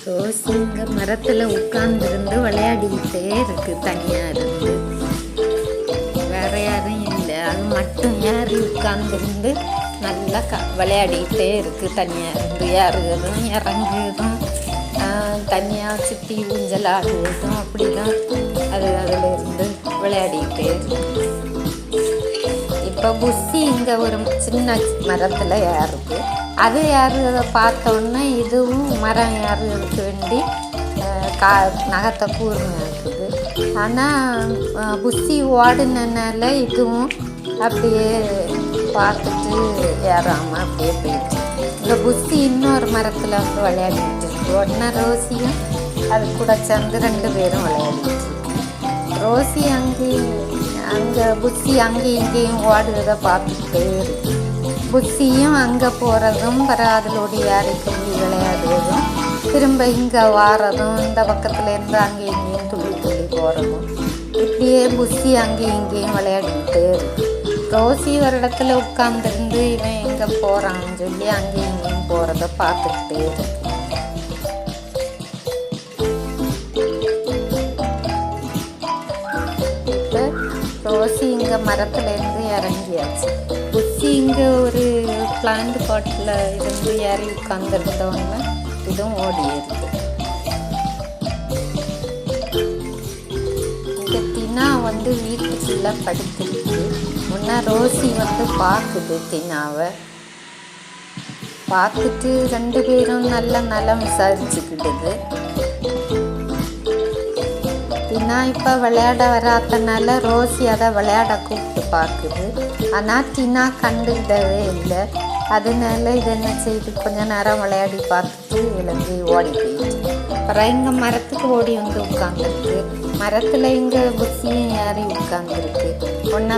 Rose இங்கே மரத்தில் உட்கார்ந்துருந்து விளையாடிக்கிட்டே இருக்கு தனியாக இருந்து. வேற யாரும் இல்லை, அது மட்டும் ஏறி உட்கார்ந்துருந்து நல்லா விளையாடிக்கிட்டே இருக்கு தனியாக இருந்து. ஏறுகிறதும் இறங்குறதும் தனியாக சுற்றி ஊஞ்சல் ஆடுவதும் அப்படி தான் அது அதில் இருந்து விளையாடிக்கிட்டே இருக்கு. இப்போ புஸ்ஸி இங்கே ஒரு சின்ன மரத்தில் ஏறுது. அது ஏறுறதை பார்த்தோன்னே இதுவும் மரம் ஏறுறதுக்கு வேண்டி நகத்தை கூர்மை இருக்குது. ஆனால் புஸ்ஸி ஓடுனனால இதுவும் அப்படியே பார்த்துட்டு ஏறாமல் அப்படியே போயிடுச்சு. இந்த புஸ்ஸி இன்னொரு மரத்தில் வந்து விளையாடிட்டு இருக்கு. உடனே ரோசியும் அது கூட சேர்ந்து 2 பேரும் விளையாடிட்டு இருக்கு. ரோசி அங்கே புஸ்ஸி அங்கேயும் இங்கேயும் ஓடுறதை பார்த்துக்கிட்டே இருக்கு. புஸ்ஸியும் அங்கே போகிறதும் அதோட ஏறி துள்ளி விளையாடுறதும் திரும்ப இங்கே வாரதும் இந்த பக்கத்துலேருந்து அங்கேயும் இங்கேயும் துள்ளி துள்ளி போகிறதும் இப்படியே புஸ்ஸி அங்கேயும் இங்கேயும் விளையாடிக்கிட்டே இருக்கு. ரோசி ஒரு இடத்துல உட்காந்துருந்து இவன் எங்கே போகிறான்னு சொல்லி அங்கேயும் இங்கேயும் போகிறத பார்த்துக்கிட்டே இருக்கு. இப்போ ரோசி இங்கே மரத்துலேருந்து இறங்கியாச்சு. புஸ்ஸி இங்கே ஒரு பிளான்ட் பாட்டில் இருந்து ஏறி உட்காந்துருந்தவங்க இதுவும் ஓடிடுது. இங்கே தினா வந்து வீட்டுக்குள்ளே படுத்துருக்கு. முன்னே ரோசி வந்து பார்க்குது தினாவை. பார்த்துட்டு 2 பேரும் நல்ல நலம் விசாரிச்சுக்கிடுது. தினா இப்போ விளையாட வராதனால ரோசி அதை விளையாட கூப்பிட்டு பார்க்குது. ஆனால் தினா கண்டுக்கிடவே இல்லை. அதனால இது என்ன செய்து கொஞ்ச நேரம் விளையாடி பார்த்துட்டு எழுந்து ஓடி போயிடுச்சு. அப்புறம் இங்கே மரத்துக்கு ஓடி வந்து உட்காந்துருக்கு. மரத்தில் இங்கே புஸ்ஸியும் ஏறி உட்காந்துருக்கு. ஒன்றா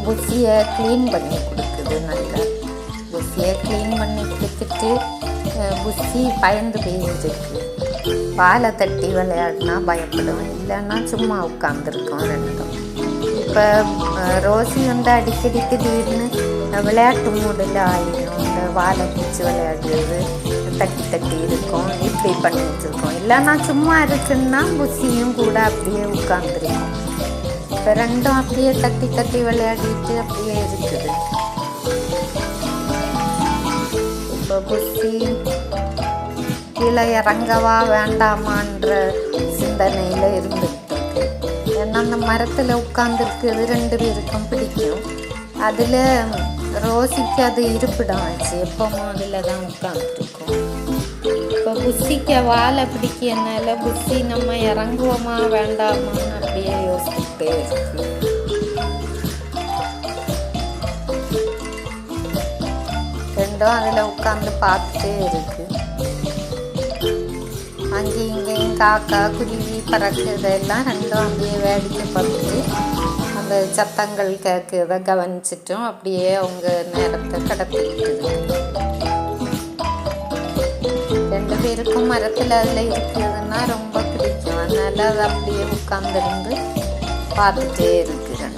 புஸ்ஸியை க்ளீன் பண்ணி கொடுக்குது. நல்லா புஸ்ஸியை க்ளீன் பண்ணி கொடுத்துட்டு புஸ்ஸி பயந்து போயிருக்கு. பாலை தட்டி விளையாடினா பயப்படும், இல்லைன்னா சும்மா உட்காந்துருக்கோம் 2ம். இப்போ ரோசி வந்து அடிக்கடி திடீர்னு விளையாட்டு மூடில் ஆயிடும். இந்த வாழை பிடிச்சி விளையாடுறது, தட்டி தட்டி இருக்கும், இப்படி பண்ணிட்டு இருக்கோம். இல்லைன்னா சும்மா இருக்குன்னா புஸ்ஸியும் கூட அப்படியே உட்காந்துருக்கும். இப்போ 2ம் அப்படியே தட்டி தட்டி விளையாடிட்டு அப்படியே இருக்குது. இப்போ புஸ்ஸி கீழே இறங்கவா வேண்டாமான்ற சிந்தனையில் இருந்துகிட்டு இருக்கு. ஏன்னா அந்த மரத்தில் உட்காந்துருக்குது 2 பேருக்கும் பிடிக்கும். அதில் ரோசிக்கு அது இருப்பிடம் ஆச்சு. எப்போவும் அதில் தான் உட்காந்துருக்கோம். இப்போ புஸ்ஸிக்கு வாழை பிடிக்கிறதுனால புஸ்ஸி நம்ம இறங்குவோமா வேண்டாமான்னு அப்படியே யோசிச்சுட்டே இருக்கு. ரெண்டும் அதில் உட்காந்து பார்த்துட்டே இருக்கு. அங்கேயும் இங்கேயும் காக்கா குருவி பறக்குறதெல்லாம் 2ம் அப்படியே வேடிக்கை பார்த்துட்டு அந்த சத்தங்கள் கேட்குறத கவனிச்சிட்டும் அப்படியே அவங்க நேரத்தை கடத்திக்கிட்டு. 2 பேருக்கும் மரத்தில் அதில் இருக்குதுன்னா ரொம்ப பிடிக்கும். அதனால அது அப்படியே உட்காந்துருந்து பார்த்துட்டே இருக்குறேன்.